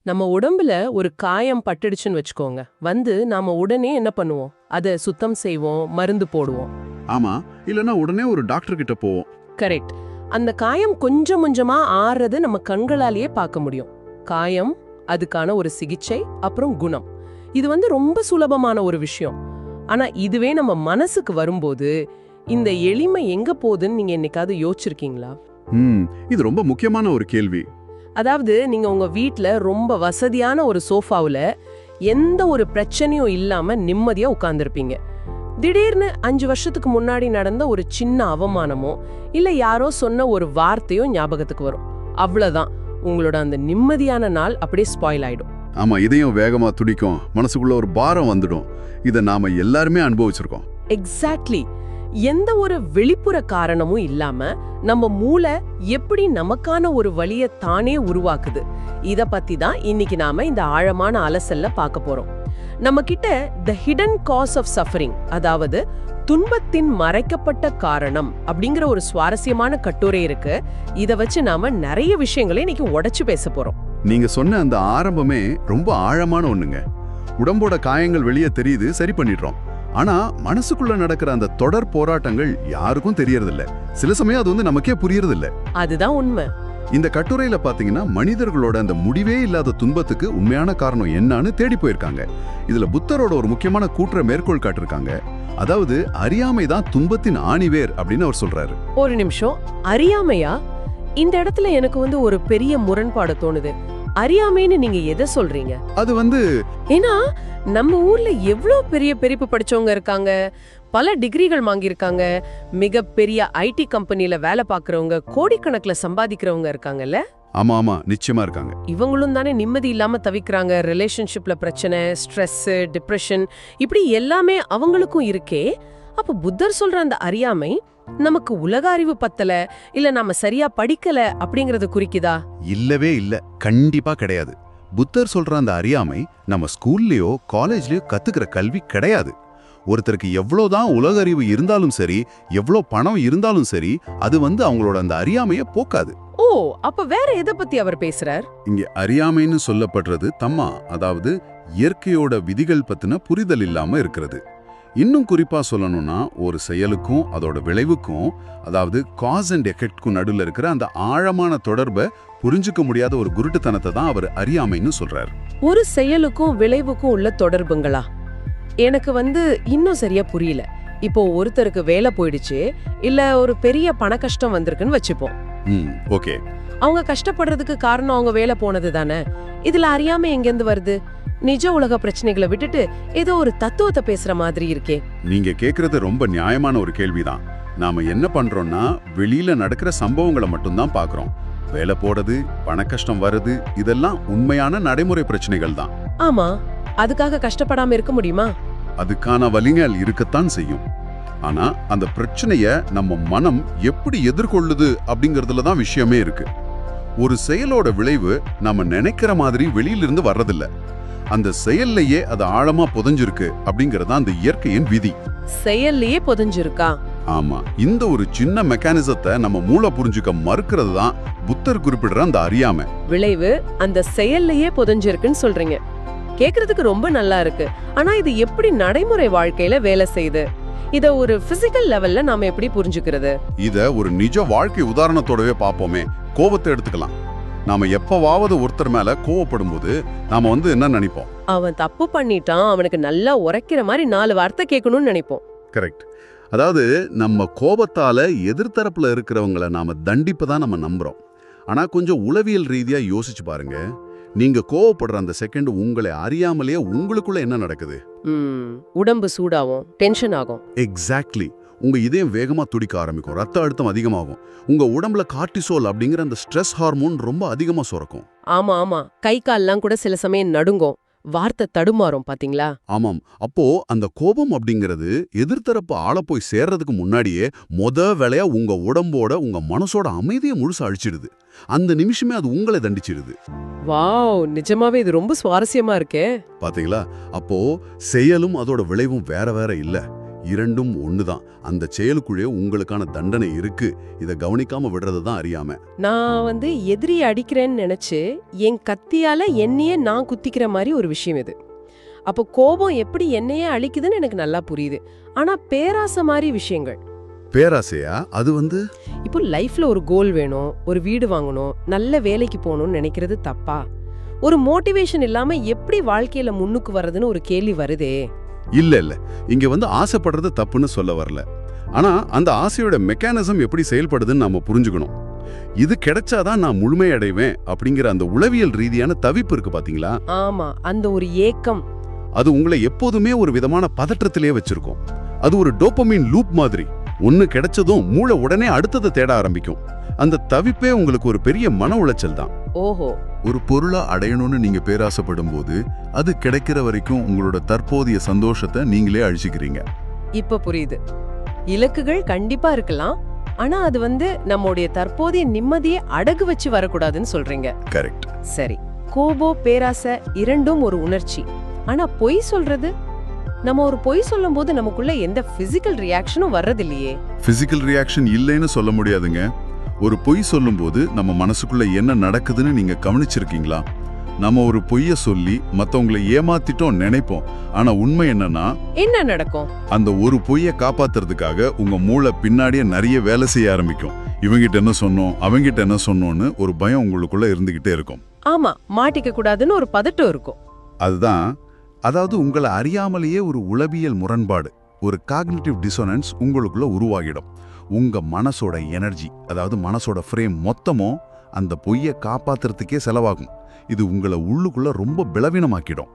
நம்ம உடம்புல ஒரு காயம் பட்டுடுச்சுன்னு வச்சுக்கோங்க. நாம உடனே என்ன பண்ணுவோம்? அத சுத்தம் செய்வோம், மருந்து போடுவோம். ஆமா, இல்லனா உடனே ஒரு டாக்டர் கிட்ட போவோம். கரெக்ட். அந்த காயம் கொஞ்சம் கொஞ்சமா ஆறுறது நம்ம கண்களாலேயே பார்க்க முடியும். காயம், அதுக்கான ஒரு சிகிச்சை, அப்புறம் குணம். இது ரொம்ப சுலபமான ஒரு விஷயம். ஆனா இதுவே நம்ம மனசுக்கு வரும்போது இந்த எளிமை எங்க போகுதுன்னு நீங்க என்னைக்காவது யோசிச்சிருக்கீங்களா? இது ரொம்ப முக்கியமான ஒரு கேள்வி. அதாவது நீங்க உங்க வீட்ல ரொம்ப வசதியான ஒரு சோஃபாவுல எந்த ஒரு பிரச்சனையும் இல்லாம நிம்மதியா உட்கார்ந்திருப்பீங்க. திடீர்னு 5 வருஷத்துக்கு முன்னாடி நடந்த ஒரு சின்ன அவமானமோ இல்ல யாரோ சொன்ன ஒரு வார்த்தையோ ஞாபகத்துக்கு வரும். அவ்வளவுதான், உங்களோட அந்த நிம்மதியான நாள் அப்படியே ஸ்பாயில் ஆயிடும். ஆமா, இதயம் வேகமா துடிக்கும், மனசுக்குள்ள ஒரு பாரம் வந்துடும். இத நாம எல்லாருமே அனுபவிச்சிருக்கோம். எக்ஸாக்ட்லி. எந்த ஒரு வெளிப்புற காரணமும் இல்லாம நம்ம மூளை எப்படி நமக்கான ஒரு வழியை தானே உருவாக்குது, இத பத்தி தான் இன்னைக்கு நாம இந்த ஆழமான அலசல்ல பார்க்க போறோம். நம்ம கிட்ட the hidden cause of suffering, அதாவது துன்பத்தின் மறைக்கப்பட்ட காரணம் அப்படிங்கிற ஒரு சுவாரஸ்யமான கட்டுரை இருக்கு. இத வச்சு நாம நிறைய விஷயங்களை இன்னைக்கு உடைச்சு பேச போறோம். நீங்க சொன்ன அந்த ஆரம்பமே ரொம்ப ஆழமான ஒண்ணுங்க. உடம்போட காயங்கள் வெளியே தெரியுது, சரி பண்ணிடுறோம். ஆனா மனசுக்குள்ள நடக்கிற அந்த தொடர் போராட்டங்கள் யாருக்கும் தெரியறதில்ல. சில சமயம் அது நமக்கே புரியறதில்ல. அதுதான் உண்மை. இந்த கட்டுரையில பாத்தீங்கன்னா மனிதர்களோட அந்த முடிவே இல்லாத துன்பத்துக்கு உண்மையான காரணம் என்னன்னு தேடி போயிருக்காங்க. இதுல புத்தரோட ஒரு முக்கியமான கூற்றை மேற்கோள் காட்டிருக்காங்க. அதாவது அறியாமை தான் துன்பத்தின் ஆணிவேர் அப்படின்னு அவர் சொல்றாரு. ஒரு நிமிஷம், அறியாமையா? இந்த இடத்துல எனக்கு ஒரு பெரிய முரண்பாடு தோணுது. அறியாமைன்னு நீங்க எதை சொல்றீங்க? அது ஏன்னா நம்ம ஊர்ல எவ்வளவு பெரிய படிப்பு படிச்சவங்க இருக்காங்க, பல டிகிரிகள் வாங்கியிருக்காங்க, மிகப்பெரிய ஐடி கம்பெனில வேலை பார்க்கறவங்க, கோடிக்கணக்குல சம்பாதிக்கிறவங்க இருக்காங்கல்ல. ஆமா ஆமா, நிச்சயமா இருக்காங்க. இவங்களும் தானே நிம்மதி இல்லாம தவிக்கிறாங்க. ரிலேஷன்ஷிப்ல பிரச்சனை, ஸ்ட்ரெஸ், டிப்ரெஷன், இப்படி எல்லாமே அவங்களுக்கும் இருக்கே. அப்ப புத்தர் சொல்ற அந்த அறியாமை நமக்கு உலக அறிவு பத்தல, இல்ல நாம சரியா படிக்கல அப்படிங்கறது குறிக்குதா? இல்லவே இல்ல, கண்டிப்பா கிடையாது. புத்தர் சொல்ற அந்த அறியாமை நம்ம ஸ்கூல்லயோ காலேஜ்லயோ கத்துக்கிற கல்வி கிடையாது. ஒருத்தருக்கு எவ்வளவுதான் உலக அறிவு இருந்தாலும் சரி, எவ்வளவு பணம் இருந்தாலும் சரி, அது அவங்களோட அந்த அறியாமைய போக்காது. ஓ, அப்ப வேற எதை பத்தி அவர் பேசுறார்? இங்க அறியாமைன்னு சொல்லப்படுறது தம்மா, அதாவது இயற்கையோட விதிகள் பத்தின புரிதல் இல்லாம இருக்கிறது. இன்னும் குறிப்பா சொல்லணும்னா ஒரு செயலுக்கும் அதோட விளைவுக்கும், அதாவது காஸ் அண்ட் எஃபெக்ட்க்கும் நடுவில் இருக்கிற அந்த ஆழமான தொடர்பை புரிஞ்சுக்க முடியாத ஒரு குருட்டுத்தனத்தை தான் அவர் அறியாமைன்னு சொல்றாரு. ஒரு செயலுக்கும் விளைவுக்கும் உள்ள தொடர்புங்களா? எனக்கு இன்னும் சரியா புரியல. இப்போ ஒருத்தருக்கு வேலை போயிடுச்சு, இல்ல ஒரு பெரிய பண கஷ்டம் வந்திருக்குன்னு வச்சுப்போம். ஓகே, அவங்க கஷ்டப்படுறதுக்கு காரணம் அவங்க வேலை போனது தானே. இதுல அறியாமை எங்கிருந்து வருது? நிஜ உலக பிரச்சனைகளை விட்டுட்டு ஏதோ ஒரு தத்துவத்தை பேசுற மாதிரி இருக்கே. நீங்க கேக்குறது ரொம்ப நியாயமான ஒரு கேள்விதான். நாம என்ன பண்றோம்னா வெளியில நடக்கிற சம்பவங்களை மட்டும்தான் பாக்குறோம். வேலை போடுறது, பண கஷ்டம் வருது, இதெல்லாம் உண்மையான நடைமுறை பிரச்சனைகள் தான். ஆமா, அதுக்காக கஷ்டப்படாம இருக்க முடியுமா? அதுக்கான வலிகள் இருக்கத்தான் செய்யும். ஆனா அந்த பிரச்சனைய நம்ம மனம் எப்படி எதிர்கொள்ளுது அப்படிங்கறதுல தான் விஷயமே இருக்கு. ஒரு செயலோட விளைவு நம்ம நினைக்கிற மாதிரி வெளியிலிருந்து வர்றதில்ல. அந்த செயல்லையே அது ஆழமா புதைஞ்சிருக்கு அப்படிங்கறது அந்த இயற்கையின் விதி. செயல்லையே புதைஞ்சிருக்கா? ஆமா, இந்த ஒரு சின்ன மெக்கானிசத்தை நம்ம மூளை புரிஞ்சுக்க மறுக்கிறது தான் புத்தர் குறிப்பிடுற அந்த அறியாமை. விளைவு அந்த செயல்லையே புதைஞ்சிருக்குன்னு சொல்றீங்க. கேக்குறதுக்கு ரொம்ப நல்லா இருக்கு. ஆனா இது எப்படி நடைமுறை வாழ்க்கையில வேலை செய்யுது? இத ஒரு பிசிக்கல் லெவல்ல நாம எப்படி புரிஞ்சுக்கிறது? இத ஒரு நிஜ வாழ்க்கை உதாரணத்தோடவே பாப்போமே. கோபத்தை எடுத்துக்கலாம். நாம எப்பவாவது ஒருத்தர் மேல கோவப்படும் போது நாம என்ன நினைப்போம்? அவன் தப்பு பண்ணிட்டான், அவனுக்கு நல்லா உரைக்கிற மாதிரி 4 வார்த்தை கேட்கணும்னு நினைப்போம். கரெக்ட். அதாவது நம்ம கோபத்தால எதிர்த்தரப்புல இருக்கிறவங்கள நாம தண்டிப்பதான் நம்ம நம்புறோம். ஆனா கொஞ்சம் உளவியல் ரீதியா யோசிச்சு பாருங்க. நீங்க கோவப்படுற அந்த செகண்ட் உங்களை அறியாமலேயே உங்களுக்குள்ள என்ன நடக்குது? உடம்பு சூடாகும், டென்ஷன் ஆகும். எக்ஸாக்ட்லி. உங்க இதயம் வேகமா துடிக்க ஆரம்பிக்கும், ரத்த அழுத்தம் அதிகமாகும், உங்க உடம்புல கார்டிசோல் அப்படிங்கிற அந்த ஸ்ட்ரெஸ் ஹார்மோன் ரொம்ப அதிகமா சுரக்கும். ஆமா ஆமா, கை கால்லாம் கூட சில சமயம் நடுங்கும், வார்த்தை தடுமாறும். பாத்தீங்களா? ஆமாம். அப்போ அந்த கோபம் அப்படிங்கிறது எதிர்த்தரப்பு ஆள போய் சேர்றதுக்கு முன்னாடியே வேலையா உங்க உடம்போட உங்க மனசோட அமைதியை முழுசா அழிச்சிடுது. அந்த நிமிஷமே அது உங்களை தண்டிச்சிடுது. வாவ், நிஜமாவே இது ரொம்ப சுவாரஸ்யமா இருக்கே. பாத்தீங்களா? அப்போ செயலும் அதோட விளைவும் வேற வேற இல்ல. இரண்டும் ஒண்ணுதான். அந்த செயலுக்குள்ளே உங்களுக்கான தண்டனை இருக்கு. இத கவனிக்காம விடுறது தான் அறியாம. நான் எதிரி அடிக்கிறேன்னு நினைச்சு என் கத்தியால என்னையே நான் குத்திக்கிற மாதிரி ஒரு விஷயம் இது. அப்போ கோபம் எப்படி என்னையே அழிக்குதுன்னு எனக்கு நல்லா புரியுது. ஆனா பேராசை மாதிரி விஷயங்கள், பேராசையா? அது இப்போ லைஃப்ல ஒரு கோல் வேணும், ஒரு வீடு வாங்கணும், நல்ல வேலைக்கு போகணும்னு நினைக்கிறது தப்பா? ஒரு மோட்டிவேஷன் இல்லாம எப்படி வாழ்க்கையில முன்னுக்கு வர்றதுன்னு ஒரு கேள்வி வருதே. இல்ல இங்க ஆசைப்படுறது தப்புன்னு சொல்ல வரல. ஆனா அந்த ஆசையோட மெக்கானிசம் எப்படி செயல்படுதுன்னு நாம புரிஞ்சுக்கணும். இது கிடைச்சாதான் நான் முழுமையடைவேன் அப்படிங்கிற அந்த உளவியல் ரீதியான தவிப்பு இருக்கு பாத்தீங்களா? ஆமா, அந்த ஒரு ஏக்கம், அது உங்களை எப்போதுமே ஒரு விதமான பதற்றத்திலே வச்சிருக்கும். அது ஒரு டோபமைன் லூப் மாதிரி. ஒன்னு கிடைச்சதும் மூளை உடனே அடுத்ததை தேட ஆரம்பிக்கும். அந்த தவிப்பே உங்களுக்கு ஒரு பெரிய மன உளைச்சல் தான். ஓஹோ. ஒரு பொருளை அடையணும்னு நீங்க பேராசைப்படும் போது அது கிடைக்கிற வரைக்கும் உங்களோட தற்போதைய சந்தோஷத்தை நீங்களே அழிச்சுக்கிறீங்க. இப்ப புரியுது. இலக்குகள் கண்டிப்பா இருக்கலாம், ஆனா அது நம்முடைய தற்போதைய நிம்மதியை அடகு வச்சு வரக்கூடாதுன்னு சொல்றீங்க. கரெக்ட். சரி, கோபம் பேராசை இரண்டும் ஒரு உணர்ச்சி. ஆனா பொய் சொல்றது, நம்ம ஒரு பொய் சொல்லும் போது நமக்குள்ள எந்த பிசிக்கல் ரியாக்ஷனும் வர்றது இல்லையே. பிசிக்கல் ரியாக்ஷன் இல்லைன்னு சொல்ல முடியாதுங்க. ஒரு பொய் சொல்லும் போது நம்ம மனசுக்குள்ள என்ன நடக்குதுன்னு நீங்க கவனிச்சிருக்கீங்களா? நம்ம ஒரு பொய்ய சொல்லி மத்தவங்களை ஏமாத்திட்டோம் நினைப்போம். ஆனா உண்மை என்னன்னா என்ன நடக்கும்? அந்த ஒரு பொய்ய காப்பாத்துறதுக்காக உங்க மூளை பின்னாடியே நிறைய வேலை செய்ய ஆரம்பிக்கும். இவங்கிட்ட என்ன சொன்னோம், அவங்கிட்ட என்ன சொன்னோன்னு ஒரு பயம் உங்களுக்குள்ள இருந்துகிட்டே இருக்கும். ஆமா, மாட்டிக்க கூடாதுன்னு ஒரு பதட்டம் இருக்கும். அதுதான், அதாவது உங்களை அறியாமலேயே ஒரு உளவியல் முரண்பாடு, ஒரு காக்னிட்டிவ் டிசோனன்ஸ் உங்களுக்குள்ள உருவாகிடும். உங்க மனசோட எனர்ஜி, அதாவது மனசோட ஃப்ரேம் மொத்தமும் அந்த பொய்யை காப்பாத்துறதுக்கே செலவாகும். இது உங்களை உள்ளுக்குள்ள ரொம்ப பலவீனமாக்கிடும்.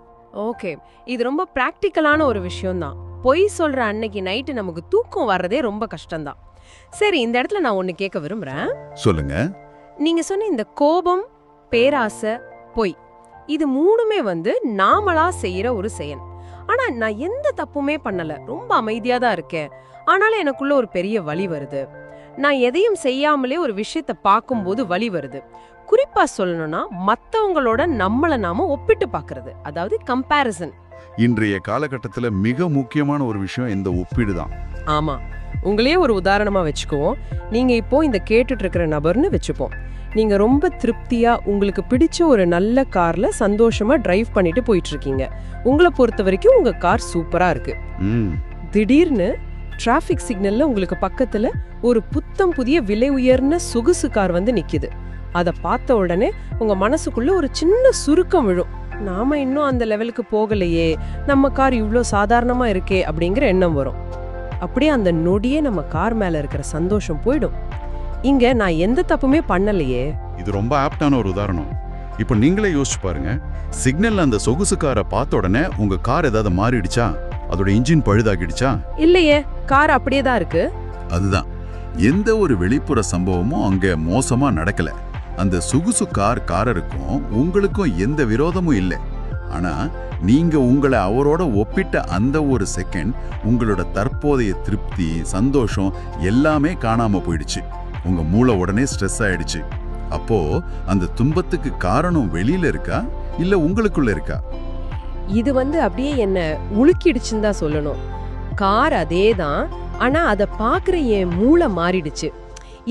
ஓகே, இது ரொம்ப பிராக்டிக்கலான ஒரு விஷயம் தான். பொய் சொல்ற அன்னைக்கு நைட்டு நமக்கு தூக்கம் வர்றதே ரொம்ப கஷ்டம்தான். சரி, இந்த இடத்துல நான் ஒன்னு கேட்க விரும்புறேன். சொல்லுங்க. நீங்க சொன்ன இந்த கோபம், பேராசை, பொய், இது மூணுமே நாமளா செய்யற ஒரு செயல். ஆனா நான் எந்த தப்புமே பண்ணல, ரொம்ப அமைதியா தான் இருக்கேன். ஆனாலும் எனக்குள்ள ஒரு பெரிய வலி வருது. நான் எதையும் செய்யாமலே ஒரு விஷயத்த பார்க்கும்போது வலி வருது. குறிப்பா சொல்லணும்னா மத்தவங்களோட நம்மள நாம ஒப்பிட்டு பார்க்கிறது, அதாவது கம்பேரிசன். இன்றைய காலகட்டத்துல மிக முக்கியமான ஒரு விஷயம் இந்த ஒப்பீடு தான். ஆமா, உங்களையே ஒரு உதாரணமா வச்சுக்குவோம். நீங்க இப்போ இந்த கேட்டுட்டு இருக்கிற நபர்னு வச்சுப்போம். நீங்க ரொம்ப திருப்தியா உங்களுக்கு பிடிச்ச ஒரு நல்ல கார்ல சந்தோஷமா டிரைவ் பண்ணிட்டு போயிட்டு இருக்கீங்க. உங்களை பொறுத்த வரைக்கும் உங்க கார் சூப்பரா இருக்கு. திடீர்னு டிராஃபிக் சிக்னல்ல உங்களுக்கு பக்கத்துல ஒரு புத்தம் புதிய விலை உயர்ந்த சொகுசு கார் நிக்குது. அதை பார்த்த உடனே உங்க மனசுக்குள்ள ஒரு சின்ன சுருக்கம் விழும். நாம இன்னும் அந்த லெவலுக்கு போகலையே, நம்ம கார் இவ்ளோ சாதாரணமா இருக்கே அப்படிங்கிற எண்ணம் வரும். அப்படியே அந்த நொடியே நம்ம கார் மேல இருக்கிற சந்தோஷம் போயிடும். இங்க நான் எந்த தப்புமே பண்ணலையே. இது ரொம்ப ஆப்டான ஒரு உதாரணம். இப்போ நீங்களே யோசிச்சு பாருங்க. சிக்னல்ல அந்த சொகுசு காரை பார்த்த உடனே உங்க கார் ஏதாவது மாறிடுச்சா? அதோட இன்ஜின் பழுதாகிடுச்சா? இல்லையே, கார் அப்படியே தான் இருக்கு. அதுதான், எந்த ஒரு வெளிப்புற சம்பவமும் அங்க மோசமா நடக்கல. அந்த சொகுசு காரருக்கும் உங்களுக்கும் எந்த விரோதமும் இல்லை. ஆனா நீங்க உங்களை அவரோட ஒப்பிட்ட அந்த ஒரு செகண்ட் உங்களோட தற்போதைய திருப்தி, சந்தோஷம் எல்லாமே காணாம போயிடுச்சு. உங்க மூளை உடனே ஸ்ட்ரெஸ் ஆயிடுச்சு. அப்போ அந்த துன்பத்துக்கு காரணம் வெளியில இருக்கா இல்ல உங்களுக்குள்ள இருக்கா? இது அப்படியே என்ன உலுக்கிடுச்சுன்னு தான் சொல்லணும். கார் அதே தான், ஆனா அதை பாக்குற என் மூளை மாறிடுச்சு.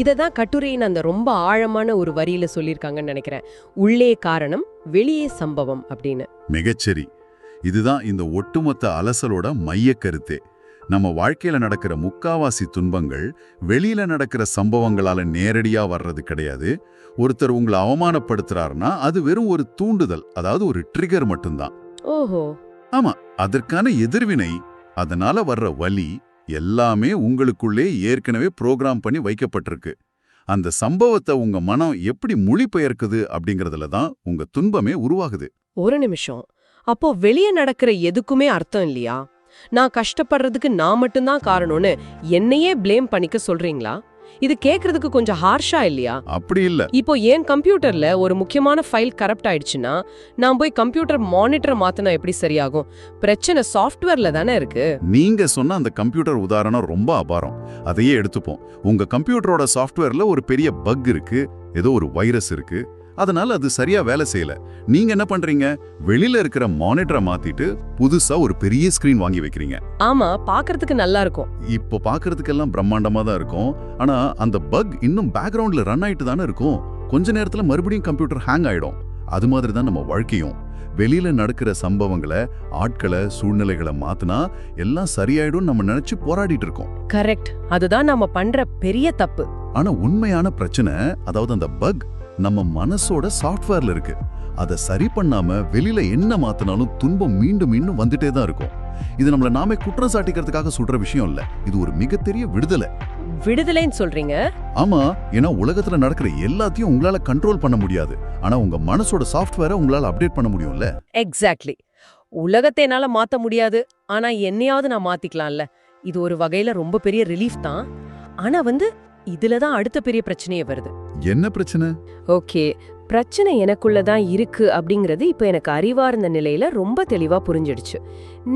இததான் கட்டுரையின் அந்த ரொம்ப ஆழமான ஒரு வரியில சொல்லியிருக்காங்கன்னு நினைக்கிறேன். உள்ளே காரணம், வெளியே சம்பவம் அப்படின்னு. மிகச்சரி. இதுதான் இந்த ஒட்டுமொத்த அலசலோட மைய கருத்தே. நம்ம வாழ்க்கையில நடக்கிற முக்காவாசி துன்பங்கள் வெளியில நடக்கிற சம்பவங்களால நேரடியா வர்றது கிடையாது. ஒருத்தர் உங்களை அவமானப்படுத்துறாருன்னா அது வெறும் ஒரு தூண்டுதல், அதாவது ஒரு ட்ரிகர் மட்டும்தான். ஓஹோ. ஆமா, அதற்கான எதிர்வினை, அதனால வர்ற வலி எல்லாமே உங்களுக்குள்ளே ஏற்கனவே ப்ரோக்ராம் பண்ணி வைக்கப்பட்டிருக்கு. அந்த சம்பவத்தை உங்க மனம் எப்படி மொழிபெயர்க்குது அப்படிங்கறதுல தான் உங்க துன்பமே உருவாகுது. ஒரு நிமிஷம், அப்போ வெளியே நடக்கிற எதுக்குமே அர்த்தம் இல்லையா? நான் கஷ்டப்படுறதுக்கு நான் மட்டும்தான் காரணம்னு என்னையே பிளேம் பண்ணிக்க சொல்றீங்களா? இது கேக்குறதுக்கு கொஞ்சம் ஹார்ஷா இல்லையா? அப்படி இல்ல. இப்போ ஏன் கம்ப்யூட்டர்ல ஒரு முக்கியமான ஃபைல் கரப்ட் ஆயிடுச்சுன்னா நான் போய் கம்ப்யூட்டர் மானிட்டர் மாத்தினா எப்படி சரியாகும்? பிரச்சனை சாஃப்ட்வேர்ல தானே இருக்கு. நீங்க சொன்ன அந்த கம்ப்யூட்டர் உதாரணம் ரொம்ப அபாரம். அதையே எடுத்துப்போம். உங்க கம்ப்யூட்டரோட சாஃப்ட்வேர்ல ஒரு பெரிய பக் இருக்கு, ஏதோ ஒரு வைரஸ் இருக்கு. அதனால அது சரியா வேலை செய்யல. நீங்க என்ன பண்றீங்க? வெளியில இருக்கிற மானிட்டரை மாத்திட்டு புதுசா ஒரு பெரிய ஸ்கிரீன் வாங்கி வைக்கிறீங்க. ஆமா, பாக்குறதுக்கு நல்லா இருக்கும். இப்போ பாக்குறதுக்கெல்லாம் பிரம்மாண்டமா தான் இருக்கும். ஆனா அந்த பக் இன்னும் பேக்ரவுண்ட்ல ரன் ஆயிட்டு தானே இருக்கும். கொஞ்ச நேரத்துல மறுபடியும் கம்ப்யூட்டர் ஹேங் ஆயிடும். அது மாதிரி தான் நம்ம வாழ்க்கையும். வெளியில நடக்கிற சம்பவங்களை, ஆட்களை, சூழ்நிலைகளை மாத்தினா எல்லாம் சரியாயிடும் நம்ம நினைச்சு போராடிட்டு இருக்கோம். கரெக்ட். அதுதான் நம்ம பண்ற பெரிய தப்பு. ஆனா உண்மையான பிரச்சனை, அதாவது அந்த பக் நம்ம மனசோட சாஃப்ட்வேர்ல இருக்கு. அதை சரி பண்ணாம வெளியில என்ன மாத்தினாலும் துன்பம் மீண்டும் மீண்டும் வந்துட்டே தான் இருக்கும். இது நம்மள நாமே குற்றம் சாட்டிக்கிறதுக்காக சொல்ற விஷயம் இல்ல. இது ஒரு மிகப்பெரிய விடுதலை. விடுதலைன்னு சொல்றீங்க? ஆமா, ஏன்னா உலகத்துல நடக்கிற எல்லாத்தையும் உங்களால கண்ட்ரோல் பண்ண முடியாது. ஆனா உங்க மனசோட சாஃப்ட்வேரை உங்களால அப்டேட் பண்ண முடியும்ல. எக்ஸாக்ட்லி. உலகத்தை என்னால மாத்த முடியாது, ஆனா என்னையாவது நான் மாத்திக்கலாம்ல. இது ஒரு வகையில ரொம்ப பெரிய ரிலீஃப் தான். ஆனா இதுலதான் அடுத்த பெரிய பிரச்சனையே வருது. என்ன பிரச்சனை? ஓகே, பிரச்சனை எனக்குள்ளதான் இருக்கு அப்படிங்கறது இப்ப எனக்கு அறிவார்ந்த நிலையில ரொம்ப தெளிவா புரிஞ்சிடுச்சு.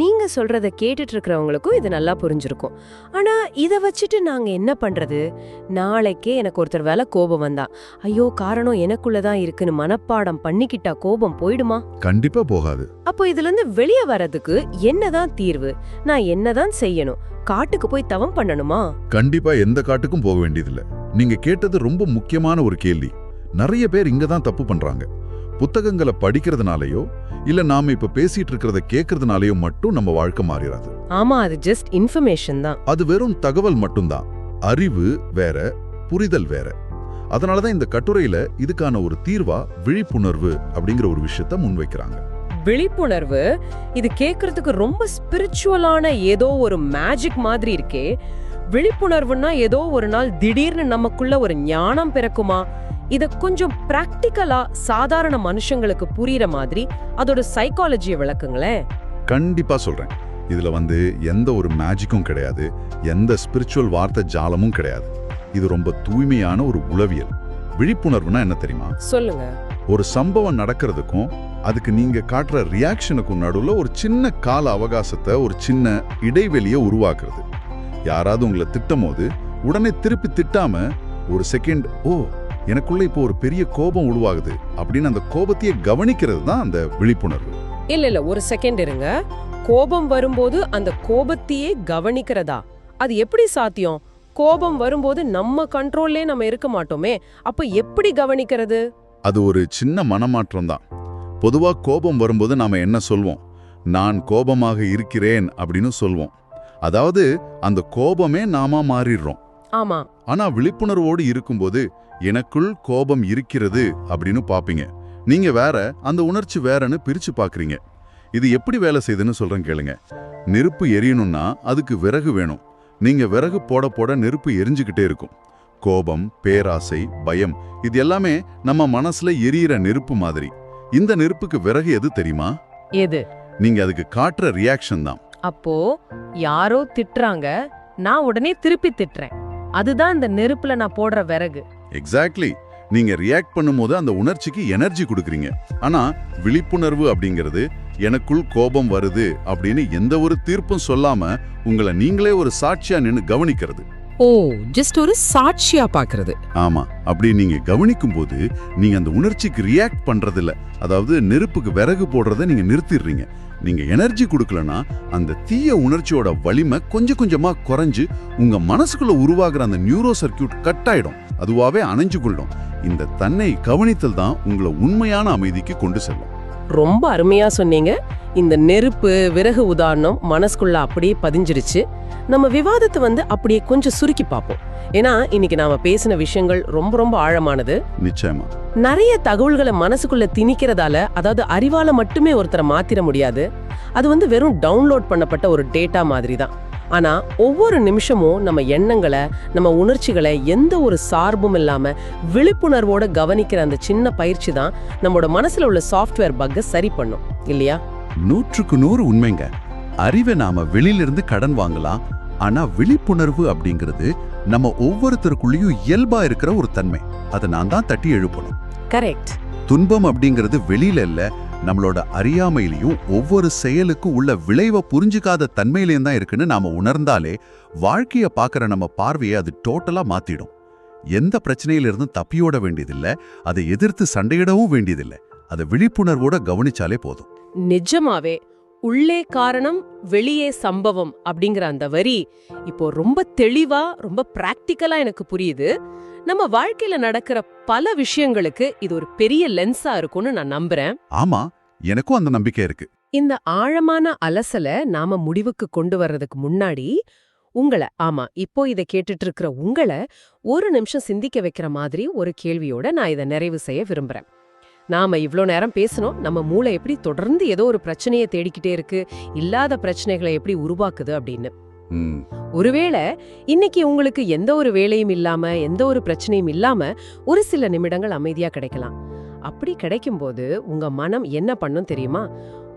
நீங்க சொல்றத கேட்டுட்டு இருக்கிறவங்களுக்கும் இது நல்லா புரிஞ்சிருக்கும். ஆனா இத வச்சுட்டு நாங்க என்ன பண்றது? நாளைக்கே எனக்கு ஒருத்தர் வேலை கோபம் வந்தா, ஐயோ காரணம் எனக்குள்ளதான் இருக்குன்னு மனப்பாடம் பண்ணிக்கிட்டா கோபம் போயிடுமா? கண்டிப்பா போகாது. அப்போ இதுல இருந்து வெளியே வர்றதுக்கு என்னதான் தீர்வு? நான் என்னதான் செய்யணும்? காட்டுக்கு போய் தவம் பண்ணணுமா? கண்டிப்பா எந்த காட்டுக்கும் போக வேண்டியதில்ல. நீங்க கேட்டது ரொம்ப முக்கியமான ஒரு கேள்வி. நிறைய பேர் இங்க தான் தப்பு பண்றாங்க. புத்தகங்களை படிக்கிறதுனாலயோ இல்ல நாம இப்ப பேசிட்டு இருக்கிறத கேட்கறதுனாலயோ மட்டும் நம்ம வாழ்க்கை மாறிடாது. ஆமா, அது ஜஸ்ட் இன்ஃபர்மேஷன் தான். அது வெறும் தகவல் மட்டும்தான். அறிவு வேற, புரிதல் வேற. அதனாலதான் இந்த கட்டுரையில இதுக்கான ஒரு தீர்வா விழிப்புணர்வு அப்படிங்கிற ஒரு விஷயத்த முன்வைக்கிறாங்க. விழிப்புணர்வு, இது கேக்குறதுக்கு ரொம்ப ஸ்பிரிச்சுவலான ஏதோ ஒரு மேஜிக் மாதிரி இருக்கே. விழிப்புணர்வுன்னா ஏதோ ஒரு நாள் திடீர்னு நமக்குள்ள ஒரு ஞானம் பிறக்குமா? இத கொஞ்சம் பிராக்டிக்கலா சாதாரண மனுஷங்களுக்கு புரியுற மாதிரி அதோட சைக்காலஜியை விளக்குங்களேன். கண்டிப்பா சொல்றேன். இதுல எந்த ஒரு மேஜிக்கும் கிடையாது, எந்த ஸ்பிரிச்சுவல் வார்த்தை ஜாலமும் கிடையாது. இது ரொம்ப தூய்மையான ஒரு உளவியல். விழிப்புணர்வுனா என்ன தெரியுமா? சொல்லுங்க. ஒரு சம்பவம் நடக்கிறதுக்கும் அதுக்கு நீங்க காட்டுற ரியாக்ஷனுக்கும் நடுவுல ஒரு சின்ன கால அவகாசத்தை, ஒரு சின்ன இடைவெளியை உருவாக்குறது. யாராவது உங்களை திட்டும் போது உடனே திருப்பி திட்டாம ஒரு செகண்ட், ஓ எனக்குள்ள இப்போ ஒரு பெரிய கோபம் உருவாகுது அப்படின்னு அந்த கோபத்தையே கவனிக்கிறது தான் அந்த விழிப்புணர்வு. இல்ல ஒரு செகண்ட் இருங்க. கோபம் வரும்போது அந்த கோபத்தையே கவனிக்கிறதா? அது எப்படி சாத்தியம்? கோபம் வரும்போது நம்ம கண்ட்ரோல்லே நம்ம இருக்க மாட்டோமே. அப்ப எப்படி கவனிக்கிறது? அது ஒரு சின்ன மனமாற்றம் தான். பொதுவா கோபம் வரும்போது நாம என்ன சொல்வோம்? நான் கோபமாக இருக்கிறேன் அப்படின்னு சொல்வோம். அதாவது அந்த கோபமே நாம மாறிடுறோம். ஆமா. ஆனா விழிப்புணர்வோடு இருக்கும்போது எனக்குள் கோபம் இருக்கிறது அப்படின்னு பாப்பீங்க. நீங்க வேற, அந்த உணர்ச்சி வேறன்னு பிரிச்சு பாக்குறீங்க. இது எப்படி வேலை செய்யுதுன்னு சொல்றேன் கேளுங்க. நெருப்பு எரியணும்னா அதுக்கு விறகு வேணும். நீங்க விறகு போட போட நெருப்பு எரிஞ்சுக்கிட்டே இருக்கும். கோபம், பேராசை, பயம், இது எல்லாமே நம்ம மனசுல எரியிற நெருப்பு மாதிரி. இந்த நெருப்புக்கு விறகு எது தெரியுமா? எது? நீங்க அதுக்கு காட்டுற ரியாக்ஷன் தான். அப்போ யாரோ திட்டுறாங்க, நான் உடனே திருப்பி திட்டுறேன். அதுதான் இந்த நெருப்புல நான் போடுற விறகு. எக்ஸாக்ட்லி. நீங்க ரியாக்ட் பண்ணும்போது அந்த உணர்ச்சிக்கு எனர்ஜி கொடுக்குறீங்க. ஆனா விழிப்புணர்வு அப்படிங்கிறது எனக்குள் கோபம் வருது அப்படின்னு எந்த ஒரு தீர்ப்பும் சொல்லாம உங்களை நீங்களே ஒரு சாட்சியா நின்னு கவனிக்கிறது. ஓ, ஜஸ்ட் ஒரு சாட்சியா பாக்குறது. ஆமா, அப்படி நீங்க கவனிக்கும் போது நீங்க அந்த உணர்ச்சிக்கு ரியாக்ட் பண்றது இல்ல. அதாவது நெருப்புக்கு விறகு போடுறத நீங்க நிறுத்திடுறீங்க. நீங்க எனர்ஜி கொடுக்கலனா அந்த தீய உணர்ச்சியோட வலிமை கொஞ்சம் கொஞ்சமா குறைஞ்சு உங்க மனசுக்குள்ள உருவாகிற அந்த நியூரோ சர்க்கியூட் கட் ஆயிடும். அதுவாவே அணைஞ்சு கொள்ளும். இந்த தன்னை கவனித்தல் தான் உங்களை உண்மையான அமைதிக்கு கொண்டு செல்லும். ரொம்ப அருமையா சொன்னீங்க. இந்த நெருப்பு விறகு உதாரணம் மனசுக்குள்ள அப்படியே பதிஞ்சிருச்சு. நம்ம விவாதத்தை அப்படியே கொஞ்சம் சுருக்கி பார்ப்போம். ஏன்னா இன்னைக்கு நாம பேசின விஷயங்கள் ரொம்ப ரொம்ப ஆழமானது. நிச்சயமா. நிறைய தகவல்களை மனசுக்குள்ள திணிக்கிறதால, அதாவது அறிவால மட்டுமே ஒருத்தரை மாத்திர முடியாது. அது வெறும் டவுன்லோட் பண்ணப்பட்ட ஒரு டேட்டா மாதிரி தான். ஆனா ஒவ்வொரு நிமிஷமும் நம்ம எண்ணங்களை, நம்ம உணர்ச்சிகளை எந்த ஒரு சார்பும் இல்லாம விழிப்புணர்வோட கவனிக்கிற அந்த சின்ன பயிற்சி தான் நம்மளோட மனசுல உள்ள சாஃப்ட்வேர் பக்கை சரி பண்ணும், இல்லையா? 100% உண்மைங்க. அறிவை நாம வெளியிலிருந்து கடன் வாங்கலாம். ஆனா விழிப்புணர்வு அப்படிங்கிறது நம்ம ஒவ்வொருத்தருக்குள்ளேயும் இயல்பா இருக்கிற ஒரு தன்மை. அதை நான் தான் தட்டி எழுப்பணும். கரெக்ட். துன்பம் அப்படிங்கிறது வெளியில இல்ல, நம்மளோட அறியாமையிலையும் ஒவ்வொரு செயலுக்கும் உள்ள விளைவை புரிஞ்சுக்காத தன்மையிலையும் தான் இருக்குன்னு நாம உணர்ந்தாலே வாழ்க்கைய பாக்குற நம்ம பார்வையை அது டோட்டலா மாத்திடும். எந்த பிரச்சனையிலிருந்தும் தப்பியோட வேண்டியதில்ல, அதை எதிர்த்து சண்டையிடவும் வேண்டியதில்ல. அதை விழிப்புணர்வோட கவனிச்சாலே போதும். நிஜமாவே உள்ளே காரணம் வெளியே சம்பவம் அப்படிங்கிற அந்த வரி இப்போ ரொம்ப தெளிவா ரொம்ப பிராக்டிக்கலா எனக்கு புரியுது. நம்ம வாழ்க்கையில நடக்கிற பல விஷயங்களுக்கு இது ஒரு பெரிய லென்ஸா இருக்கும்னு நான் நம்புறேன். ஆமா, எனக்கும் அந்த நம்பிக்கை இருக்கு. இந்த ஆழமான அலசல நாம முடிவுக்கு கொண்டு வர்றதுக்கு முன்னாடி இப்போ இதை கேட்டுட்டு இருக்கிற உங்களை ஒரு நிமிஷம் சிந்திக்க வைக்கிற மாதிரி ஒரு கேள்வியோட நான் இதை நிறைவு செய்ய விரும்புறேன். நாம இவ்ளோ நேரம் பேசணும், நம்ம மூளை எப்படி தொடர்ந்து ஏதோ ஒரு பிரச்சனையை தேடிக்கிட்டே இருக்கு, இல்லாத பிரச்சனைகளை எப்படி உருவாக்குது அப்படின்னு. ஒருவேளை இன்னைக்கு உங்களுக்கு எந்த ஒரு வேலையும் இல்லாம எந்த ஒரு பிரச்சனையும் இல்லாம ஒரு சில நிமிடங்கள் அமைதியா கிடைக்கலாம். அப்படி கிடைக்கும்போது உங்க மனம் என்ன பண்ணும் தெரியுமா?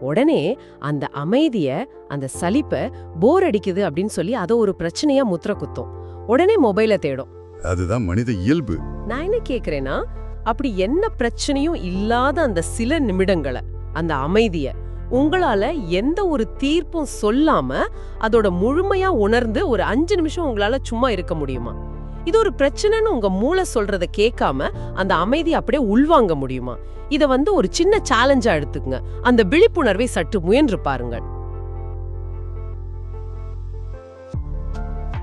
உடனே அந்த அமைதிய, அந்த சலிப்ப, போர் அடிக்குது அப்படின்னு சொல்லி அதை ஒரு பிரச்சனையா முத்திர குத்தும். உடனே மொபைலை தேடும். அதுதான் மனித இயல்பு. நான் என்ன கேக்குறேன்னா, அப்படி என்ன பிரச்சனையும் இல்லாத அந்த சில நிமிடங்களை, அந்த அமைதிய உங்களால எந்த ஒரு தீர்ப்பும் சொல்லாம அதோட முழுமையா உணர்ந்து ஒரு 5 நிமிஷம் உங்களால சும்மா இருக்க முடியுமா? இது ஒரு பிரச்சனைன்னு உங்க மூளை சொல்றத கேட்காம அந்த அமைதி அப்படியே உள்வாங்க முடியுமா? இத ஒரு சின்ன சேலஞ்சா எடுத்துக்கங்க. அந்த விழிப்புணர்வை சற்று முயன்று பாருங்கள்.